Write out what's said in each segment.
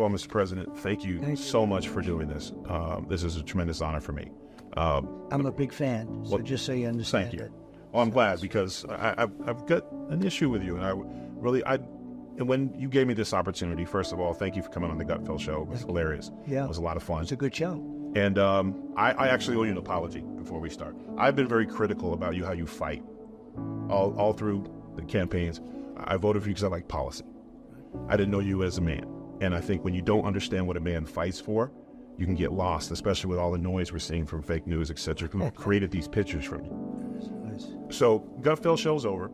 all, Mr. President, thank you so much for doing this. This is a tremendous honor for me. I'm a big fan, so just so you understand. Thank you. Well, I'm glad because I've got an issue with you, and and when you gave me this opportunity, first of all, thank you for coming on the Gutfeld Show. It was hilarious. Yeah. It was a lot of fun. It's a good show. And I actually owe you an apology before we start. I've been very critical about you, how you fight all through the campaigns. I voted for you because I like policy. I didn't know you as a man. And I think when you don't understand what a man fights for, you can get lost, especially with all the noise we're seeing from fake news, etc. Who created these pictures from you. So Gutfeld Show's over.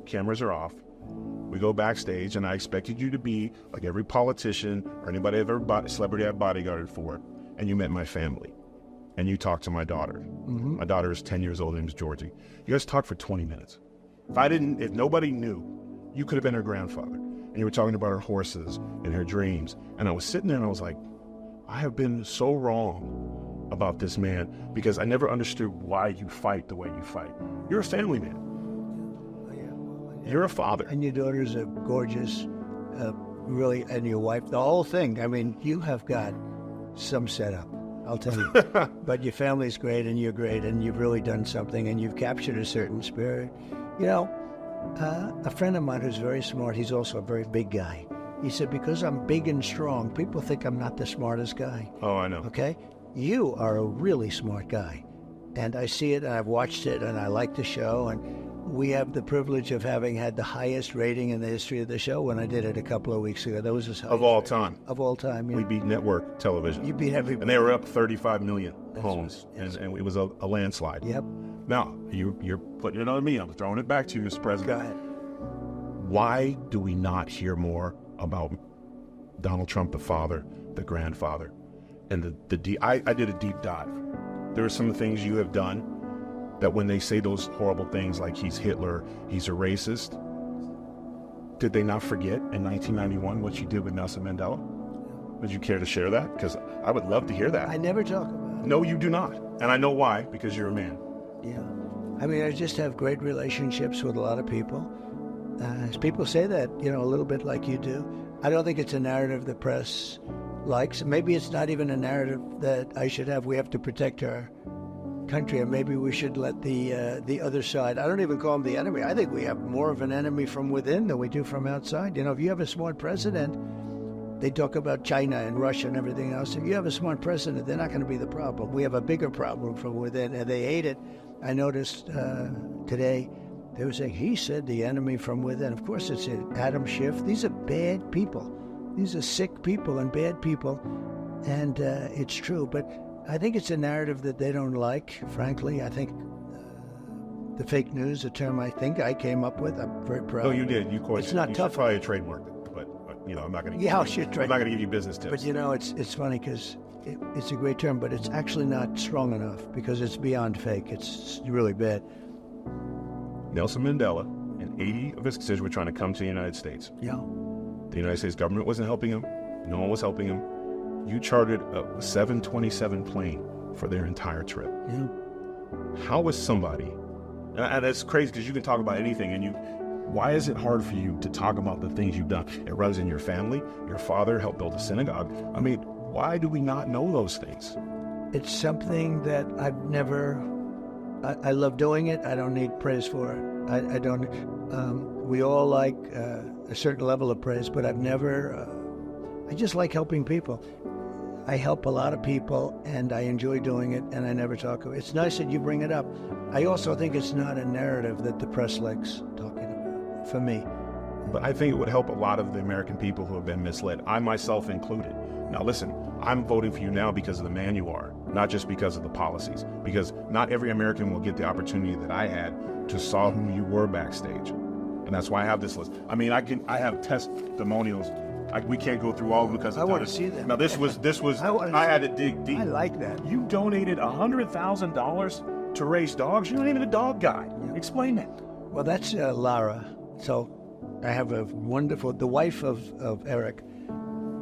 Cameras are off. We go backstage, and I expected you to be like every politician or anybody I've ever celebrity I've bodyguarded for, and you met my family, and you talked to my daughter. Mm-hmm. My daughter is 10 years old. Her name's Georgie. You guys talked for 20 minutes. If nobody knew, you could have been her grandfather, and you were talking about her horses and her dreams. And I was sitting there, and I was like, I have been so wrong about this man because I never understood why you fight the way you fight. You're a family man. You're a father. And your daughters are gorgeous, really, and your wife, the whole thing. I mean, you have got some setup, I'll tell you. But your family's great, and you're great, and you've really done something, and you've captured a certain spirit. You know, a friend of mine who's very smart, he's also a very big guy. He said, because I'm big and strong, people think I'm not the smartest guy. Oh, I know. Okay? You are a really smart guy. And I see it, and I've watched it, and I like the show, and we have the privilege of having had the highest rating in the history of the show when I did it a couple of weeks ago. That was his highest of all time. Of all time, yeah. We beat network television. You beat everybody. And they were up 35 million homes, right. and it was a landslide. Yep. Now, you're putting it on me. I'm throwing it back to you, Mr. President. Go ahead. Why do we not hear more about Donald Trump, the father, the grandfather? And I did a deep dive. There are some things you have done that when they say those horrible things like he's Hitler, he's a racist, did they not forget in 1991 what you did with Nelson Mandela? Would you care to share that? Because I would love to hear that. I never talk about it. No, you do not. And I know why, because you're a man. Yeah. I mean, I just have great relationships with a lot of people. People say that, a little bit like you do. I don't think it's a narrative the press likes. Maybe it's not even a narrative that I should have. We have to protect our country, and maybe we should let the other side, I don't even call them the enemy. I think we have more of an enemy from within than we do from outside. If you have a smart president, they talk about China and Russia and everything else. If you have a smart president, they're not going to be the problem. We have a bigger problem from within, and they hate it. I noticed today they were saying, he said the enemy from within. Of course, it's Adam Schiff. These are bad people. These are sick people and bad people, and it's true. But I think it's a narrative that they don't like, frankly. I think the fake news, a term I think I came up with, I'm very proud. No, you did. You course. It's not you tough. Should probably trademark it, but I'm not going to. Yeah, I should I'm not going to give you business tips. But it's funny because it's a great term, but it's actually not strong enough because it's beyond fake. It's really bad. Nelson Mandela and 80 of his constituents were trying to come to the United States. Yeah. The United States government wasn't helping him. No one was helping him. You chartered a 727 plane for their entire trip. Yeah. How was somebody, and that's crazy because you can talk about anything, why is it hard for you to talk about the things you've done? It runs in your family. Your father helped build a synagogue. I mean, why do we not know those things? It's something that I've never, I love doing it. I don't need praise for it. I don't, we all like a certain level of praise, but I've never, I just like helping people. I help a lot of people, and I enjoy doing it, and I never talk about it. It's nice that you bring it up. I also think it's not a narrative that the press likes talking about, for me. But I think it would help a lot of the American people who have been misled, I myself included. Now listen, I'm voting for you now because of the man you are, not just because of the policies. Because not every American will get the opportunity that I had to saw who you were backstage. And that's why I have this list. I mean, I have testimonials. We can't go through all of them because I want to see them. Now this was I had to dig deep. I like that. You donated $100,000 to race dogs. You're not even a dog guy. Yeah. Explain that. Well, that's Lara. So I have the wife of Eric,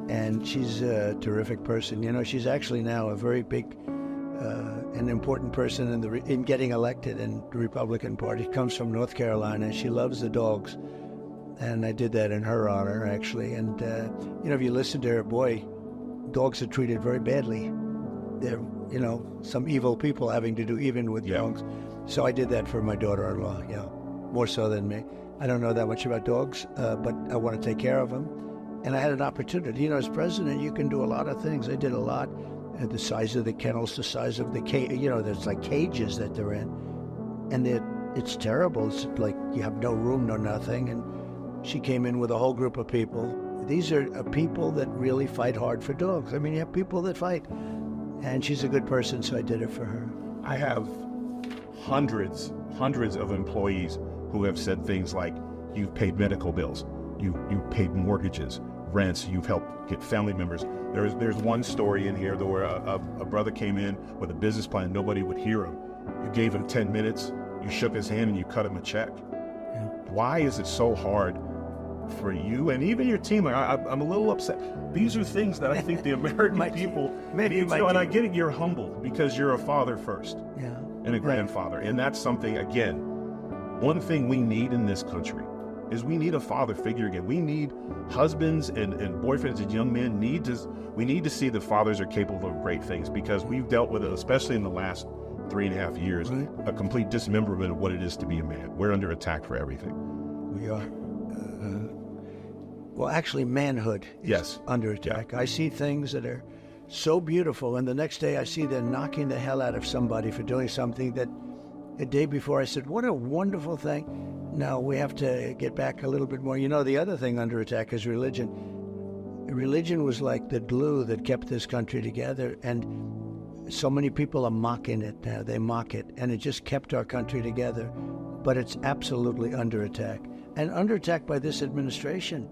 and she's a terrific person. She's actually now a very big and important person in getting elected in the Republican Party. Comes from North Carolina. She loves the dogs. And I did that in her honor, actually. And, if you listen to her, boy, dogs are treated very badly. They're, some evil people having to do even with dogs. So I did that for my daughter-in-law, more so than me. I don't know that much about dogs, but I want to take care of them. And I had an opportunity. As president, you can do a lot of things. I did a lot. The size of the kennels, the size of the cage, there's like cages that they're in. And it's terrible. It's like you have no room, no nothing. And she came in with a whole group of people. These are people that really fight hard for dogs. I mean, you have people that fight. And she's a good person, so I did it for her. I have hundreds of employees who have said things like, you've paid medical bills, you've paid mortgages, rents, you've helped get family members. There's one story in here where a brother came in with a business plan, nobody would hear him. You gave him 10 minutes, you shook his hand and you cut him a check. Yeah. Why is it so hard for you and even your team? I'm a little upset. These are things that I think the American people need to know. And I get it, you're humble because you're a father first and a grandfather. And that's something, again, one thing we need in this country is we need a father figure again. We need husbands and boyfriends and young men we need to see that fathers are capable of great things, because we've dealt with it, especially in the last 3.5 years, a complete dismemberment of what it is to be a man. We're under attack for everything. We are. Well, actually, manhood is under attack. I see things that are so beautiful, and the next day I see they're knocking the hell out of somebody for doing something that a day before I said, what a wonderful thing. Now we have to get back a little bit more. The other thing under attack is religion. Religion was like the glue that kept this country together, and so many people are mocking it now. They mock it, and it just kept our country together. But it's absolutely under attack, and under attack by this administration.